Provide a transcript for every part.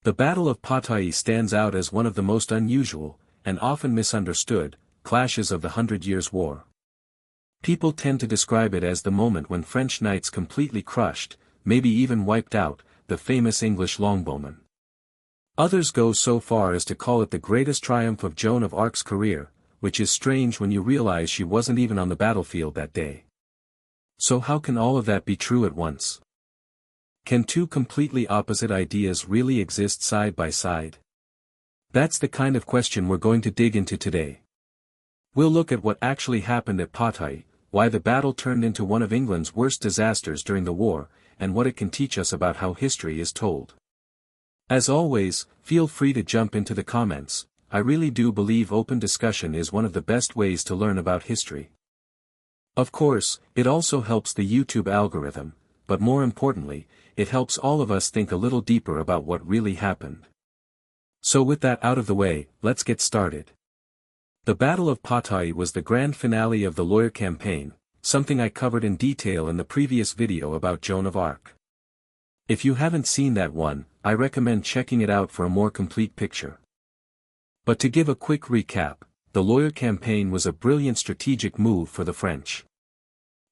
The Battle of Patay stands out as one of the most unusual, and often misunderstood, clashes of the Hundred Years' War. People tend to describe it as the moment when French knights completely crushed, maybe even wiped out, the famous English longbowmen. Others go so far as to call it the greatest triumph of Joan of Arc's career, which is strange when you realize she wasn't even on the battlefield that day. So how can all of that be true at once? Can two completely opposite ideas really exist side by side? That's the kind of question we're going to dig into today. We'll look at what actually happened at Patay, why the battle turned into one of England's worst disasters during the war, and what it can teach us about how history is told. As always, feel free to jump into the comments. I really do believe open discussion is one of the best ways to learn about history. Of course, it also helps the YouTube algorithm, but more importantly, it helps all of us think a little deeper about what really happened. So with that out of the way, let's get started. The Battle of Patay was the grand finale of the lawyer campaign, something I covered in detail in the previous video about Joan of Arc. If you haven't seen that one, I recommend checking it out for a more complete picture. But to give a quick recap, the lawyer campaign was a brilliant strategic move for the French.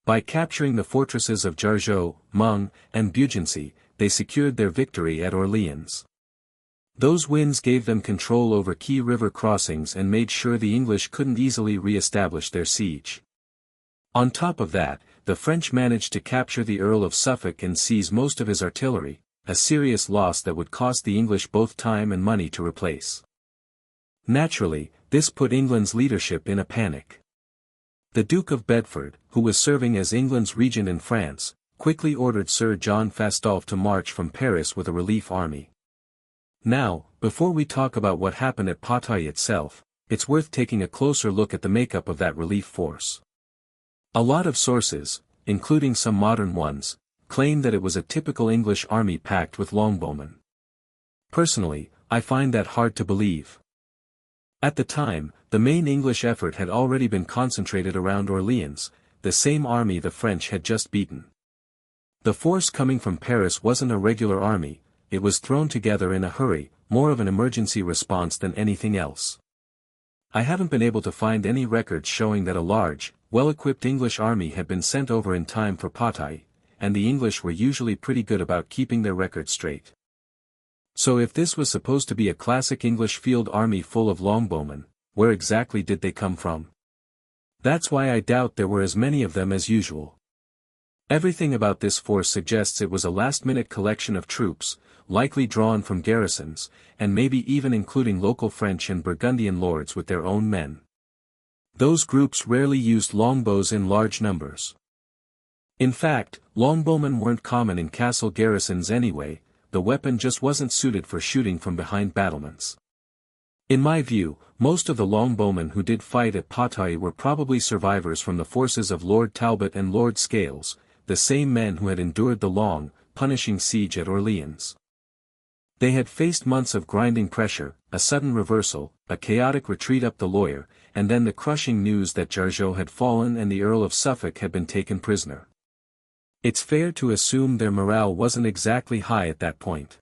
By capturing the fortresses of Jargeau, Meung, and Beaugency, they secured their victory at Orleans. Those wins gave them control over key river crossings and made sure the English couldn't easily re-establish their siege. On top of that, the French managed to capture the Earl of Suffolk and seize most of his artillery, a serious loss that would cost the English both time and money to replace. Naturally, this put England's leadership in a panic. The Duke of Bedford, who was serving as England's regent in France, quickly ordered Sir John Fastolf to march from Paris with a relief army. Now, before we talk about what happened at Patay itself, it's worth taking a closer look at the makeup of that relief force. A lot of sources, including some modern ones, claim that it was a typical English army packed with longbowmen. Personally, I find that hard to believe. At the time, the main English effort had already been concentrated around Orleans, the same army the French had just beaten. The force coming from Paris wasn't a regular army, it was thrown together in a hurry, more of an emergency response than anything else. I haven't been able to find any records showing that a large, well-equipped English army had been sent over in time for Patay, and the English were usually pretty good about keeping their records straight. So if this was supposed to be a classic English field army full of longbowmen, where exactly did they come from? That's why I doubt there were as many of them as usual. Everything about this force suggests it was a last-minute collection of troops, likely drawn from garrisons, and maybe even including local French and Burgundian lords with their own men. Those groups rarely used longbows in large numbers. In fact, longbowmen weren't common in castle garrisons anyway, the weapon just wasn't suited for shooting from behind battlements. In my view, most of the longbowmen who did fight at Patay were probably survivors from the forces of Lord Talbot and Lord Scales, the same men who had endured the long, punishing siege at Orleans. They had faced months of grinding pressure, a sudden reversal, a chaotic retreat up the Loire, and then the crushing news that Jargeau had fallen and the Earl of Suffolk had been taken prisoner. It's fair to assume their morale wasn't exactly high at that point.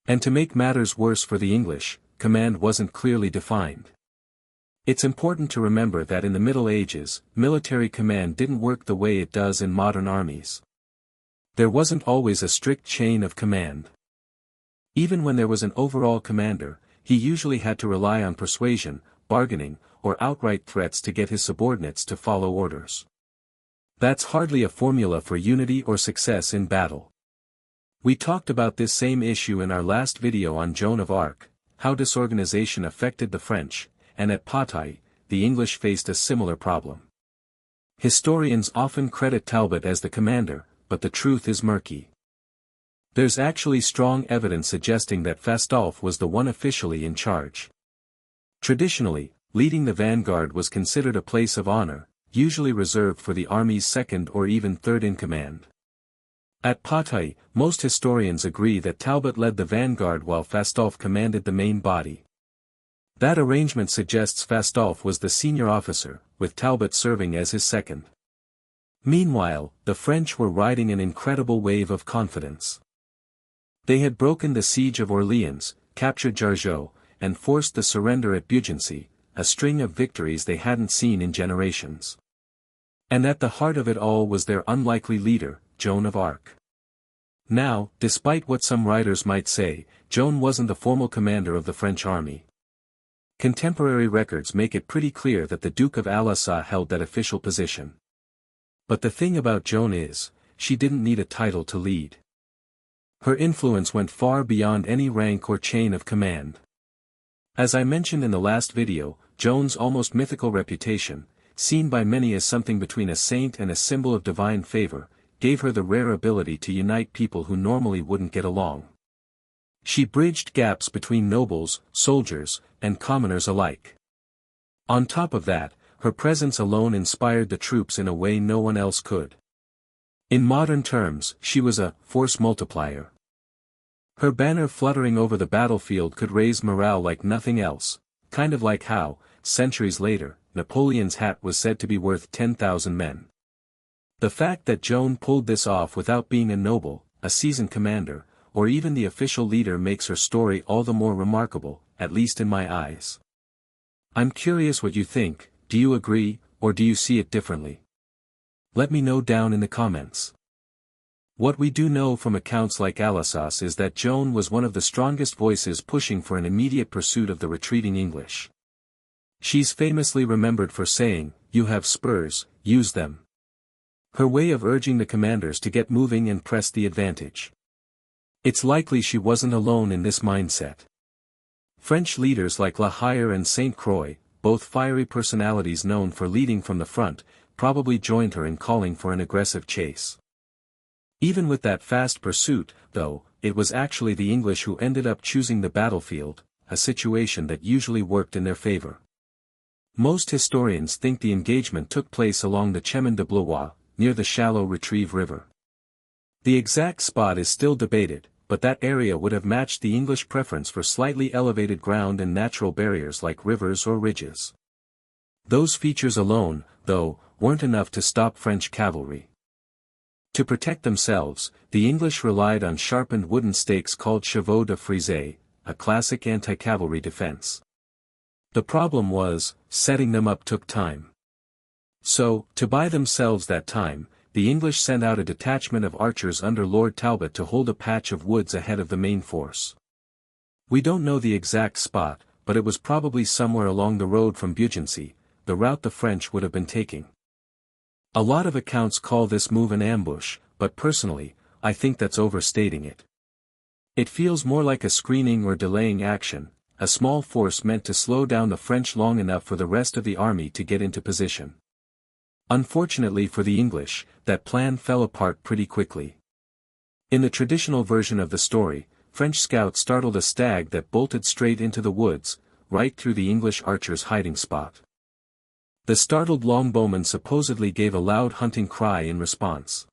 And to make matters worse for the English, command wasn't clearly defined. It's important to remember that in the Middle Ages, military command didn't work the way it does in modern armies. There wasn't always a strict chain of command. Even when there was an overall commander, he usually had to rely on persuasion, bargaining, or outright threats to get his subordinates to follow orders. That's hardly a formula for unity or success in battle. We talked about this same issue in our last video on Joan of Arc, how disorganization affected the French, and at Patay, the English faced a similar problem. Historians often credit Talbot as the commander, but the truth is murky. There's actually strong evidence suggesting that Fastolf was the one officially in charge. Traditionally, leading the vanguard was considered a place of honor, usually reserved for the army's second or even third in command. At Patay, most historians agree that Talbot led the vanguard while Fastolf commanded the main body. That arrangement suggests Fastolf was the senior officer, with Talbot serving as his second. Meanwhile, the French were riding an incredible wave of confidence. They had broken the siege of Orleans, captured Jargeau, and forced the surrender at Beaugency, a string of victories they hadn't seen in generations. And at the heart of it all was their unlikely leader, Joan of Arc. Now, despite what some writers might say, Joan wasn't the formal commander of the French army. Contemporary records make it pretty clear that the Duke of Alençon held that official position. But the thing about Joan is, she didn't need a title to lead. Her influence went far beyond any rank or chain of command. As I mentioned in the last video, Joan's almost mythical reputation, seen by many as something between a saint and a symbol of divine favor, gave her the rare ability to unite people who normally wouldn't get along. She bridged gaps between nobles, soldiers, and commoners alike. On top of that, her presence alone inspired the troops in a way no one else could. In modern terms, she was a force multiplier. Her banner fluttering over the battlefield could raise morale like nothing else, kind of like how, centuries later, Napoleon's hat was said to be worth 10,000 men. The fact that Joan pulled this off without being a noble, a seasoned commander, or even the official leader makes her story all the more remarkable, at least in my eyes. I'm curious what you think. Do you agree, or do you see it differently? Let me know down in the comments. What we do know from accounts like Alençon is that Joan was one of the strongest voices pushing for an immediate pursuit of the retreating English. She's famously remembered for saying, "You have spurs, use them." Her way of urging the commanders to get moving and press the advantage. It's likely she wasn't alone in this mindset. French leaders like La Hire and Saint Croix, both fiery personalities known for leading from the front, probably joined her in calling for an aggressive chase. Even with that fast pursuit, though, it was actually the English who ended up choosing the battlefield, a situation that usually worked in their favor. Most historians think the engagement took place along the Chemin de Blois, near the shallow Retrieve River. The exact spot is still debated, but that area would have matched the English preference for slightly elevated ground and natural barriers like rivers or ridges. Those features alone, though, weren't enough to stop French cavalry. To protect themselves, the English relied on sharpened wooden stakes called chevaux de frise, a classic anti-cavalry defense. The problem was, setting them up took time. So, to buy themselves that time, the English sent out a detachment of archers under Lord Talbot to hold a patch of woods ahead of the main force. We don't know the exact spot, but it was probably somewhere along the road from Beaugency, the route the French would have been taking. A lot of accounts call this move an ambush, but personally, I think that's overstating it. It feels more like a screening or delaying action, a small force meant to slow down the French long enough for the rest of the army to get into position. Unfortunately for the English, that plan fell apart pretty quickly. In the traditional version of the story, French scouts startled a stag that bolted straight into the woods, right through the English archers' hiding spot. The startled longbowman supposedly gave a loud hunting cry in response.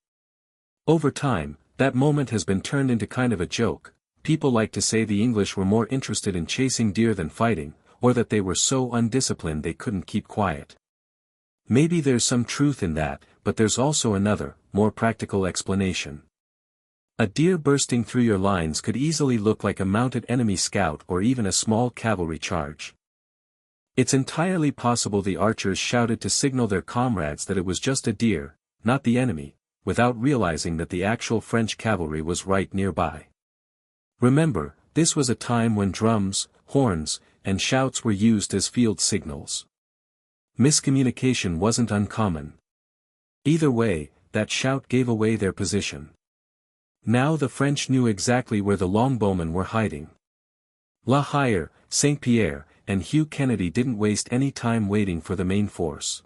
Over time, that moment has been turned into kind of a joke. People like to say the English were more interested in chasing deer than fighting, or that they were so undisciplined they couldn't keep quiet. Maybe there's some truth in that, but there's also another, more practical explanation. A deer bursting through your lines could easily look like a mounted enemy scout or even a small cavalry charge. It's entirely possible the archers shouted to signal their comrades that it was just a deer, not the enemy, without realizing that the actual French cavalry was right nearby. Remember, this was a time when drums, horns, and shouts were used as field signals. Miscommunication wasn't uncommon. Either way, that shout gave away their position. Now the French knew exactly where the longbowmen were hiding. La Hire, Saint Pierre, and Hugh Kennedy didn't waste any time waiting for the main force.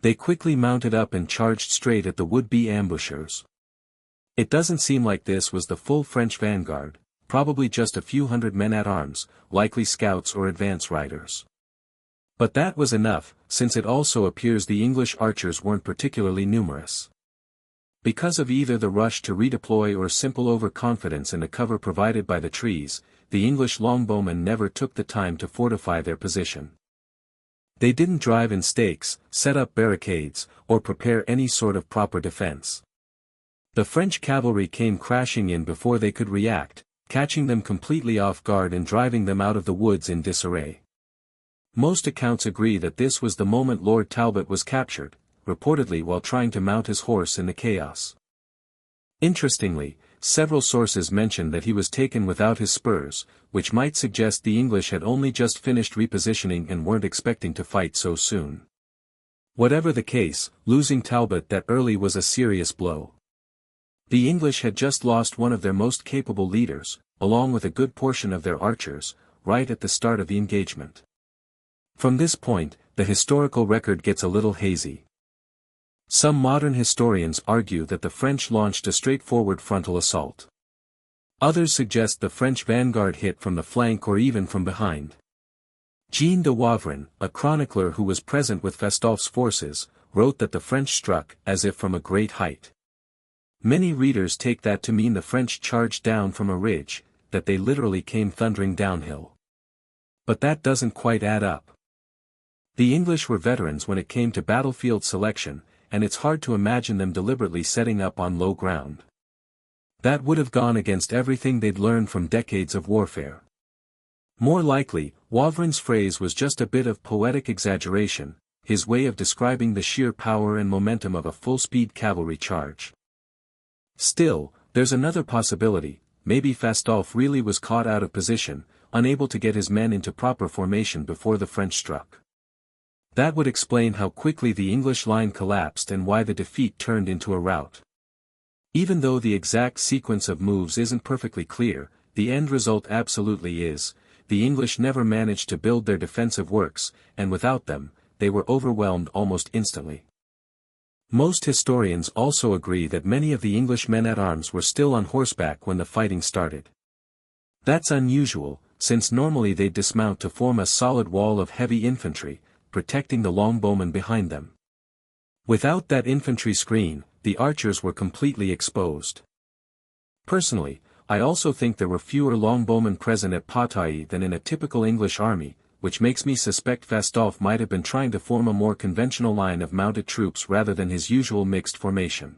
They quickly mounted up and charged straight at the would-be ambushers. It doesn't seem like this was the full French vanguard, probably just a few hundred men-at-arms, likely scouts or advance riders. But that was enough, since it also appears the English archers weren't particularly numerous. Because of either the rush to redeploy or simple overconfidence in the cover provided by the trees, the English longbowmen never took the time to fortify their position. They didn't drive in stakes, set up barricades, or prepare any sort of proper defense. The French cavalry came crashing in before they could react, catching them completely off guard and driving them out of the woods in disarray. Most accounts agree that this was the moment Lord Talbot was captured, reportedly while trying to mount his horse in the chaos. Interestingly, several sources mention that he was taken without his spurs, which might suggest the English had only just finished repositioning and weren't expecting to fight so soon. Whatever the case, losing Talbot that early was a serious blow. The English had just lost one of their most capable leaders, along with a good portion of their archers, right at the start of the engagement. From this point, the historical record gets a little hazy. Some modern historians argue that the French launched a straightforward frontal assault. Others suggest the French vanguard hit from the flank or even from behind. Jean de Wavrin, a chronicler who was present with Fastolf's forces, wrote that the French struck as if from a great height. Many readers take that to mean the French charged down from a ridge, that they literally came thundering downhill. But that doesn't quite add up. The English were veterans when it came to battlefield selection, and it's hard to imagine them deliberately setting up on low ground. That would have gone against everything they'd learned from decades of warfare. More likely, Wavrin's phrase was just a bit of poetic exaggeration, his way of describing the sheer power and momentum of a full-speed cavalry charge. Still, there's another possibility. Maybe Fastolf really was caught out of position, unable to get his men into proper formation before the French struck. That would explain how quickly the English line collapsed and why the defeat turned into a rout. Even though the exact sequence of moves isn't perfectly clear, the end result absolutely is. The English never managed to build their defensive works, and without them, they were overwhelmed almost instantly. Most historians also agree that many of the English men-at-arms were still on horseback when the fighting started. That's unusual, since normally they'd dismount to form a solid wall of heavy infantry, protecting the longbowmen behind them. Without that infantry screen, the archers were completely exposed. Personally, I also think there were fewer longbowmen present at Patay than in a typical English army, which makes me suspect Fastolf might have been trying to form a more conventional line of mounted troops rather than his usual mixed formation.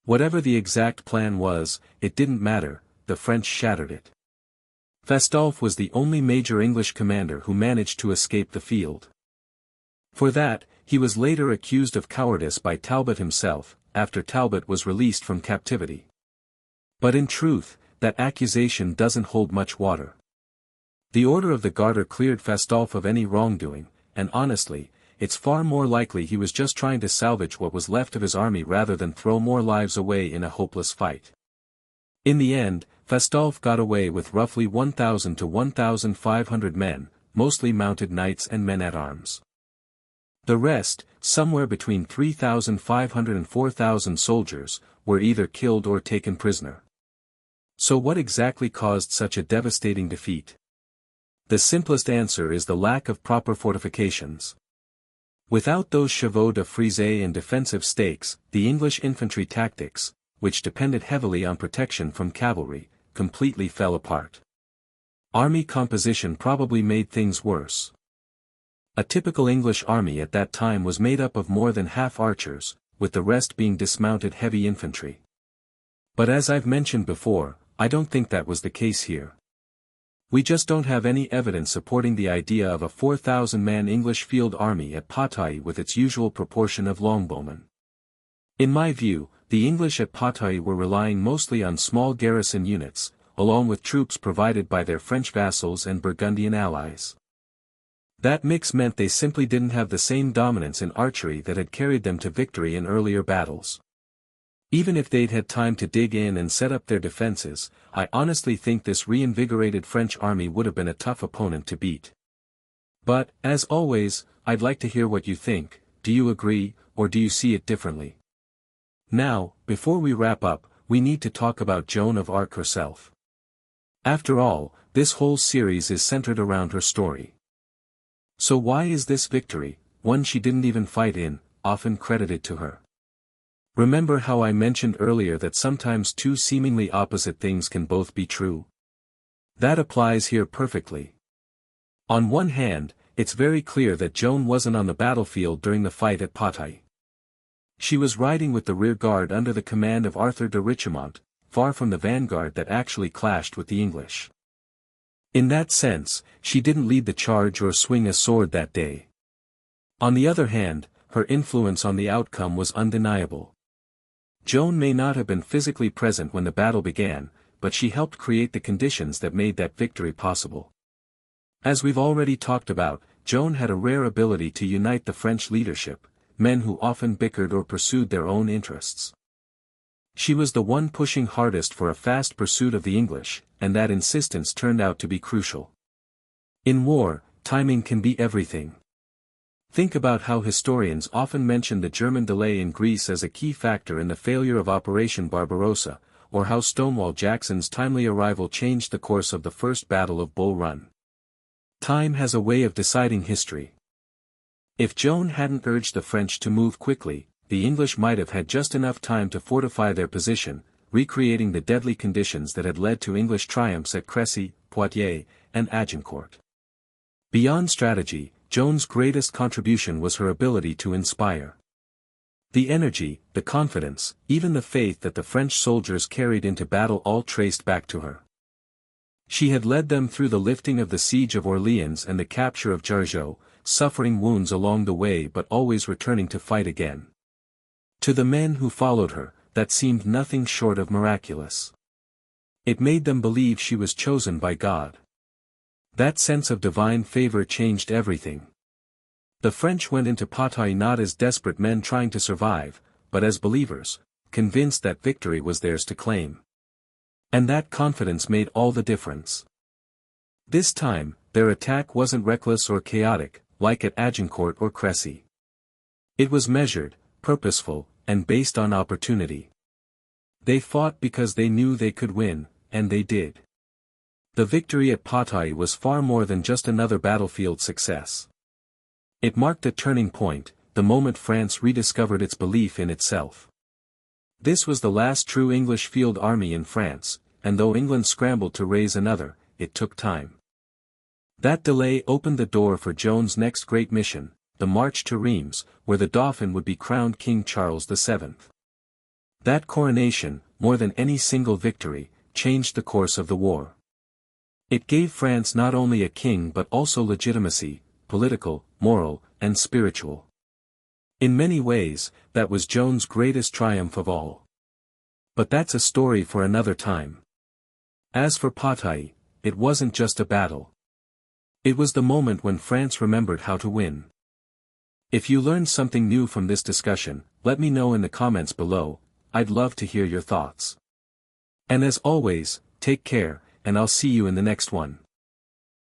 Whatever the exact plan was, it didn't matter, the French shattered it. Fastolf was the only major English commander who managed to escape the field. For that, he was later accused of cowardice by Talbot himself, after Talbot was released from captivity. But in truth, that accusation doesn't hold much water. The Order of the Garter cleared Fastolf of any wrongdoing, and honestly, it's far more likely he was just trying to salvage what was left of his army rather than throw more lives away in a hopeless fight. In the end, Fastolf got away with roughly 1,000 to 1,500 men, mostly mounted knights and men-at-arms. The rest, somewhere between 3,500 and 4,000 soldiers, were either killed or taken prisoner. So what exactly caused such a devastating defeat? The simplest answer is the lack of proper fortifications. Without those chevaux de frise and defensive stakes, the English infantry tactics, which depended heavily on protection from cavalry, completely fell apart. Army composition probably made things worse. A typical English army at that time was made up of more than half archers, with the rest being dismounted heavy infantry. But as I've mentioned before, I don't think that was the case here. We just don't have any evidence supporting the idea of a 4,000-man English field army at Patay with its usual proportion of longbowmen. In my view, the English at Patay were relying mostly on small garrison units, along with troops provided by their French vassals and Burgundian allies. That mix meant they simply didn't have the same dominance in archery that had carried them to victory in earlier battles. Even if they'd had time to dig in and set up their defenses, I honestly think this reinvigorated French army would have been a tough opponent to beat. But, as always, I'd like to hear what you think. Do you agree, or do you see it differently? Now, before we wrap up, we need to talk about Joan of Arc herself. After all, this whole series is centered around her story. So why is this victory, one she didn't even fight in, often credited to her? Remember how I mentioned earlier that sometimes two seemingly opposite things can both be true? That applies here perfectly. On one hand, it's very clear that Joan wasn't on the battlefield during the fight at Patay. She was riding with the rear guard under the command of Arthur de Richemont, far from the vanguard that actually clashed with the English. In that sense, she didn't lead the charge or swing a sword that day. On the other hand, her influence on the outcome was undeniable. Joan may not have been physically present when the battle began, but she helped create the conditions that made that victory possible. As we've already talked about, Joan had a rare ability to unite the French leadership, men who often bickered or pursued their own interests. She was the one pushing hardest for a fast pursuit of the English, and that insistence turned out to be crucial. In war, timing can be everything. Think about how historians often mention the German delay in Greece as a key factor in the failure of Operation Barbarossa, or how Stonewall Jackson's timely arrival changed the course of the First Battle of Bull Run. Time has a way of deciding history. If Joan hadn't urged the French to move quickly, the English might have had just enough time to fortify their position, recreating the deadly conditions that had led to English triumphs at Crécy, Poitiers, and Agincourt. Beyond strategy, Joan's greatest contribution was her ability to inspire. The energy, the confidence, even the faith that the French soldiers carried into battle all traced back to her. She had led them through the lifting of the siege of Orleans and the capture of Jargeau, suffering wounds along the way but always returning to fight again. To the men who followed her, that seemed nothing short of miraculous. It made them believe she was chosen by God. That sense of divine favor changed everything. The French went into Patay not as desperate men trying to survive, but as believers, convinced that victory was theirs to claim. And that confidence made all the difference. This time, their attack wasn't reckless or chaotic, like at Agincourt or Crécy. It was measured, purposeful, and based on opportunity. They fought because they knew they could win, and they did. The victory at Patay was far more than just another battlefield success. It marked a turning point, the moment France rediscovered its belief in itself. This was the last true English field army in France, and though England scrambled to raise another, it took time. That delay opened the door for Joan's next great mission, the march to Reims, where the Dauphin would be crowned King Charles VII. That coronation, more than any single victory, changed the course of the war. It gave France not only a king but also legitimacy, political, moral, and spiritual. In many ways, that was Joan's greatest triumph of all. But that's a story for another time. As for Patay, it wasn't just a battle. It was the moment when France remembered how to win. If you learned something new from this discussion, let me know in the comments below. I'd love to hear your thoughts. And as always, take care, and I'll see you in the next one.